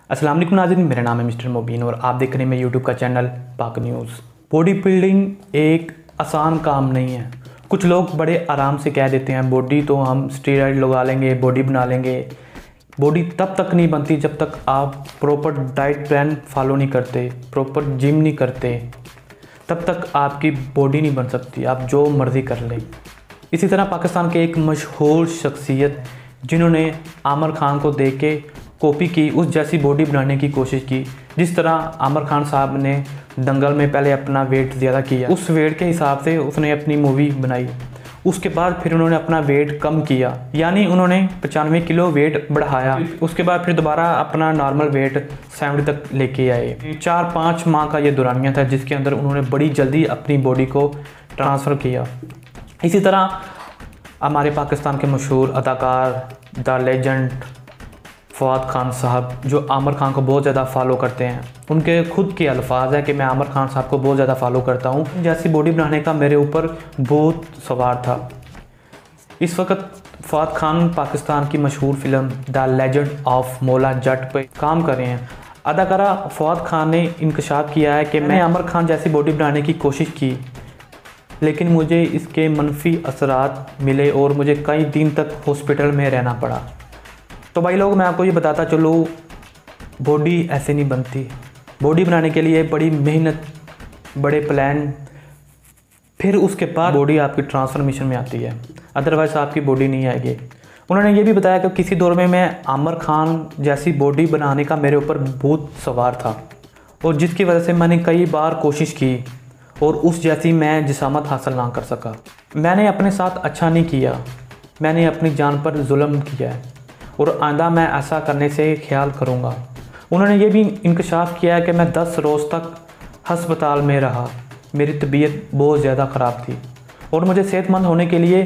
अस्सलाम वालेकुम नाज़रीन, मेरा नाम है मिस्टर मुबीन और आप देख रहे हैं मेरे यूट्यूब का चैनल पाक न्यूज़। बॉडी बिल्डिंग एक आसान काम नहीं है। कुछ लोग बड़े आराम से कह देते हैं बॉडी तो हम स्टेरॉइड लगा लेंगे, बॉडी बना लेंगे। बॉडी तब तक नहीं बनती जब तक आप प्रॉपर डाइट प्लान फॉलो नहीं करते, प्रॉपर जिम नहीं करते, तब तक आपकी बॉडी नहीं बन सकती, आप जो मर्ज़ी कर लें। इसी तरह पाकिस्तान के एक मशहूर शख्सियत जिन्होंने आमिर खान को देख के कॉपी की, उस जैसी बॉडी बनाने की कोशिश की। जिस तरह आमिर खान साहब ने दंगल में पहले अपना वेट ज़्यादा किया, उस वेट के हिसाब से उसने अपनी मूवी बनाई। उसके बाद फिर उन्होंने अपना वेट कम किया, यानी उन्होंने 95 किलो वेट बढ़ाया। उसके बाद फिर दोबारा अपना नॉर्मल वेट 70 तक लेके आए। 4-5 माह का ये दौरानिया था जिसके अंदर उन्होंने बड़ी जल्दी अपनी बॉडी को ट्रांसफ़र किया। इसी तरह हमारे पाकिस्तान के मशहूर अदाकार द लेजेंड फवाद खान साहब, जो आमिर खान को बहुत ज़्यादा फॉलो करते हैं, उनके खुद के अल्फाज है कि मैं आमिर खान साहब को बहुत ज़्यादा फॉलो करता हूँ। जैसी बॉडी बनाने का मेरे ऊपर बहुत सवार था। इस वक्त फवाद खान पाकिस्तान की मशहूर film the legend of Maula Jatt पर काम कर रहे हैं। अदाकारा फवाद खान ने इंकशाफ किया है कि मैं आमिर खान जैसी बॉडी बनाने की कोशिश की, लेकिन मुझे इसके मनफी असरात मिले और मुझे कई दिन तक हॉस्पिटल में रहना पड़ा। तो भाई लोग, मैं आपको ये बताता चलूँ, बॉडी ऐसे नहीं बनती। बॉडी बनाने के लिए बड़ी मेहनत, बड़े प्लान, फिर उसके बाद बॉडी आपकी ट्रांसफॉर्मेशन में आती है, अदरवाइज़ आपकी बॉडी नहीं आएगी। उन्होंने ये भी बताया कि किसी दौर में मैं आमिर खान जैसी बॉडी बनाने का मेरे ऊपर बहुत सवार था और जिसकी वजह से मैंने कई बार कोशिश की और उस जैसी मैं जिसामत हासिल ना कर सका। मैंने अपने साथ अच्छा नहीं किया, मैंने अपनी जान पर जुल्म किया है और आइंदा मैं ऐसा करने से ख्याल करूँगा। उन्होंने ये भी इंकशाफ किया है कि मैं 10 रोज़ तक हस्पताल में रहा। मेरी तबीयत बहुत ज़्यादा ख़राब थी और मुझे सेहतमंद होने के लिए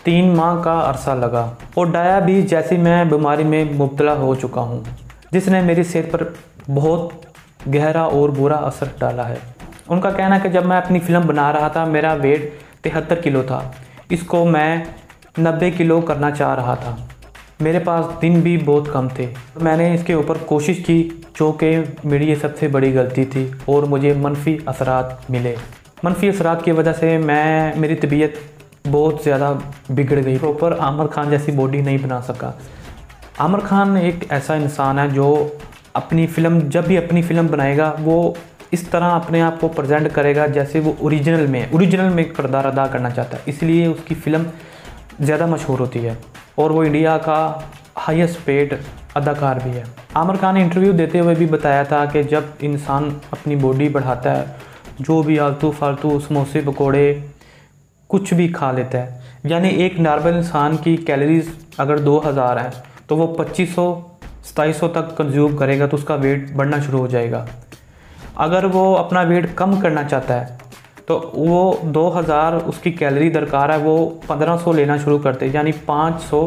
3 माह का अरसा लगा और डायबिटीज़ जैसी मैं बीमारी में मुब्तला हो चुका हूँ, जिसने मेरी सेहत पर बहुत गहरा और बुरा असर डाला है। उनका कहना है कि जब मैं अपनी फ़िल्म बना रहा था मेरा वेट 73 किलो था, इसको मैं 90 किलो करना चाह रहा था। मेरे पास दिन भी बहुत कम थे। मैंने इसके ऊपर कोशिश की, जो कि मेरी ये सबसे बड़ी गलती थी और मुझे मनफी असरात मिले। मनफी असरात की वजह से मेरी तबीयत बहुत ज़्यादा बिगड़ गई, प्रॉपर आमिर खान जैसी बॉडी नहीं बना सका। आमिर खान एक ऐसा इंसान है जो अपनी फ़िल्म, जब भी अपनी फ़िल्म बनाएगा, वो इस तरह अपने आप को प्रेजेंट करेगा जैसे वो ओरिजिनल में किरदार अदा करना चाहता है, इसलिए उसकी फ़िल्म ज़्यादा मशहूर होती है और वो इंडिया का हाईएस्ट पेड अदाकार भी है। आमिर खान ने इंटरव्यू देते हुए भी बताया था कि जब इंसान अपनी बॉडी बढ़ाता है, जो भी आलतू फालतू समोसे पकोड़े कुछ भी खा लेता है, यानी एक नॉर्मल इंसान की कैलोरीज अगर 2000 है तो वो 2500-2700 तक कंज्यूम करेगा तो उसका वेट बढ़ना शुरू हो जाएगा। अगर वो अपना वेट कम करना चाहता है तो वो 2000 उसकी कैलोरी दरकार है, वो 1500 लेना शुरू करते हैं, यानी 500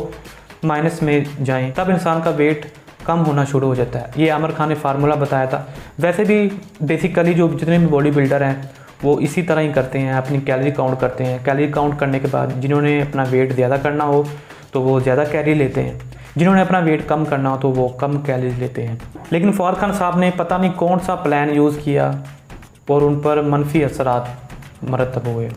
माइनस में जाएं, तब इंसान का वेट कम होना शुरू हो जाता है। ये आमिर खान ने फार्मूला बताया था। वैसे भी बेसिकली जो जितने भी बॉडी बिल्डर हैं वो इसी तरह ही करते हैं, अपनी कैलोरी काउंट करते हैं। कैलोरी काउंट करने के बाद जिन्होंने अपना वेट ज़्यादा करना हो तो वो ज़्यादा कैलोरी लेते हैं, जिन्होंने अपना वेट कम करना हो तो वो कम कैलोरी लेते हैं। लेकिन फवाद खान साहब ने पता नहीं कौन सा प्लान यूज़ किया और उन पर मनफी असरात मरतब हुए।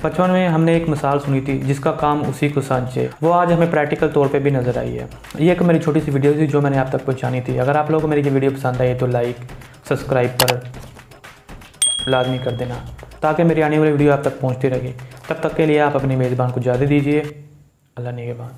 बचपन में हमने एक मिसाल सुनी थी, जिसका काम उसी को सांचे, वो आज हमें प्रैक्टिकल तौर पे भी नज़र आई है। ये एक मेरी छोटी सी वीडियो थी जो मैंने आप तक पहुंचानी थी। अगर आप लोगों को मेरी ये वीडियो पसंद आई तो लाइक सब्सक्राइब पर लाजमी कर देना, ताकि मेरी आने वाली वीडियो आप तक पहुँचती रहे। तब तक के लिए आप अपनी मेज़बान को इजाज़त दीजिए। अल्लाह निगहबान।